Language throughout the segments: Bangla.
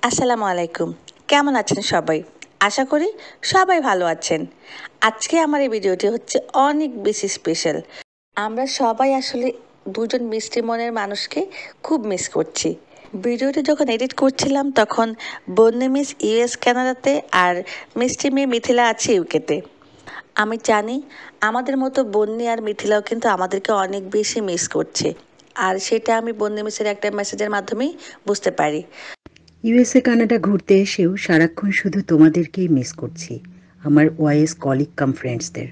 আসসালামু আলাইকুম। কেমন আছেন সবাই? আশা করি সবাই ভালো আছেন। আজকে আমার এই ভিডিওটি হচ্ছে অনেক বেশি স্পেশাল। আমরা সবাই আসলে দুজন মিষ্টি মনের মানুষকে খুব মিস করছি। ভিডিওটি যখন এডিট করছিলাম তখন বন্যে মিস ইউএস কানাডাতে আর মিষ্টি মেয়ে মিথিলা আছে ইউকেতে। আমি জানি আমাদের মতো বন্যি আর মিথিলাও কিন্তু আমাদেরকে অনেক বেশি মিস করছে, আর সেটা আমি বন্যে মিসের একটা মেসেজের মাধ্যমেই বুঝতে পারি। ইউএসএ কানাডা ঘুরতে এসেও সারাক্ষণ শুধু তোমাদেরকেই মিস করছি, আমার ওয়াইএস কলিগ কাম ফ্রেন্ডসদের।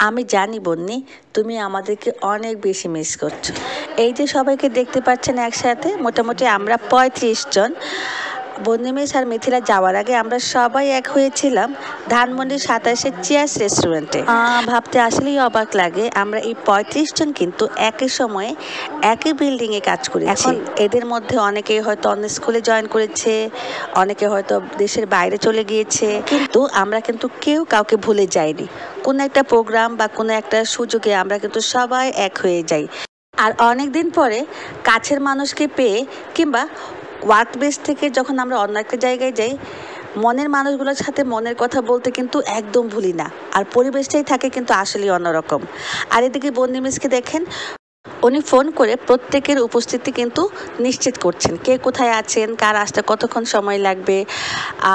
আমি জানি বন্যি, তুমি আমাদেরকে অনেক বেশি মিস করছো। এই যে সবাইকে দেখতে পাচ্ছেন একসাথে, মোটামুটি আমরা ৩৫ জন। বন্যি মিস আর মিথিলা যাওয়ার আগে আমরা সবাই এক হয়েছিলাম ধানমন্ডির ২৭-এর চিয়ার্স রেস্টুরেন্টে। ভাবতে আসলেই অবাক লাগে, আমরা এই ৩৫ জন কিন্তু একই সময়ে একই বিল্ডিংয়ে কাজ করি। এখন এদের মধ্যে অনেকেই হয়তো অন্য স্কুলে জয়েন করেছে, অনেকে হয়তো দেশের বাইরে চলে গিয়েছে, কিন্তু আমরা কিন্তু কেউ কাউকে ভুলে যাইনি। কোনো একটা প্রোগ্রাম বা কোনো একটা সুযোগে আমরা কিন্তু সবাই এক হয়ে যাই। আর অনেক দিন পরে কাছের মানুষকে পেয়ে কিংবা ওয়ার্ক বেস থেকে যখন আমরা অন্য একটা জায়গায় যাই, মনের মানুষগুলোর সাথে মনের কথা বলতে কিন্তু একদম ভুলি না, আর পরিবেশটাই থাকে কিন্তু আসলেই অন্যরকম। আর এদিকে বন্যি মিসকে দেখেন, উনি ফোন করে প্রত্যেকের উপস্থিতি কিন্তু নিশ্চিত করছেন, কে কোথায় আছেন, কার আসতে কতক্ষণ সময় লাগবে।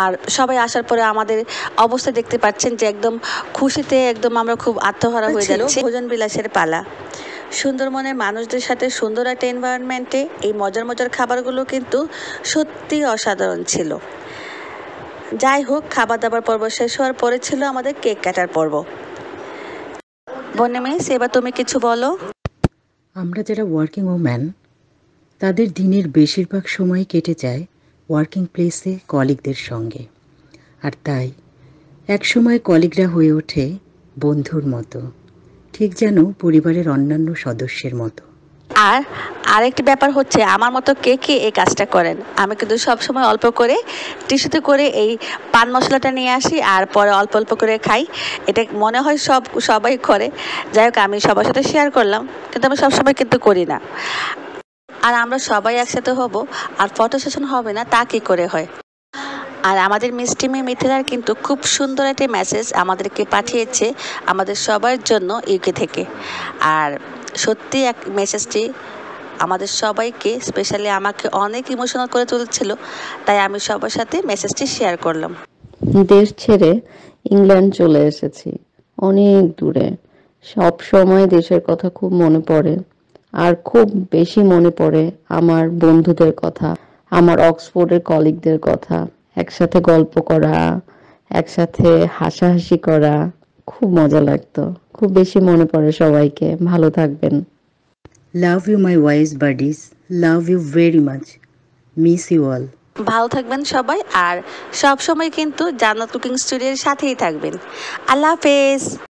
আর সবাই আসার পরে আমাদের অবস্থা দেখতে পাচ্ছেন যে একদম খুশিতে একদম আমরা খুব আত্মহারা হয়ে যাচ্ছি। ভোজন বিলাসের পালা। সুন্দরবনের মানুষদের সাথে সুন্দর একটা এনভায়রনমেন্টে এই মজার মজার খাবারগুলো কিন্তু সত্যি অসাধারণ ছিল। যাই হোক, খাবার দাবার পর্ব শেষ হওয়ার পরে ছিল আমাদের কেক কাটার পর্ব। বন্যি মিস, এবার তুমি কিছু বলো। আমরা যারা ওয়ার্কিং ওম্যান, তাদের দিনের বেশিরভাগ সময় কেটে যায় ওয়ার্কিং প্লেসে কলিগদের সঙ্গে, আর তাই একসময় কলিগরা হয়ে ওঠে বন্ধুর মতো, ঠিক যেন পরিবারের অন্যান্য সদস্যের মতো। আর আরেকটি ব্যাপার হচ্ছে, আমার মতো কে কে এই কাজটা করেন। আমি কিন্তু সবসময় অল্প করে টিস্যুতে করে এই পান মশলাটা নিয়ে আসি আর পরে অল্প অল্প করে খাই। এটা মনে হয় সবাই করে। যাই হোক, আমি সবার সাথে শেয়ার করলাম, কিন্তু আমি সবসময় কিন্তু করি না। আর আমরা সবাই একসাথে হব আর ফটো সেশন হবে না, তা কি করে হয়। আর আমাদের মিষ্টি মেয়ে মিথিলার কিন্তু খুব সুন্দর একটা মেসেজ আমাদেরকে পাঠিয়েছে আমাদের সবার জন্য ইউকে থেকে। আর সত্যি এক মেসেজটি আমাদের সবাইকে, স্পেশালি আমাকে অনেক ইমোশনাল করে তুলছিল, তাই আমি সবার সাথে মেসেজটি শেয়ার করলাম। দেশ ছেড়ে ইংল্যান্ড চলে এসেছি, অনেক দূরে। সব সময় দেশের কথা খুব মনে পড়ে, আর খুব বেশি মনে পড়ে আমার বন্ধুদের কথা, আমার অক্সফোর্ডের কলিগদের কথা। একসাথে গল্প করা, একসাথে হাসাহাসি করা, খুব মজা লাগতো। খুব বেশি মনে পড়ে সবাইকে। ভালো থাকবেন। Love you my wise buddies, love you very much, miss you all. ভালো থাকবেন সবাই, আর সব সময় কিন্তু জান্নাত কুকিং স্টুডিওর সাথেই থাকবেন। আল্লাহ হাফেজ।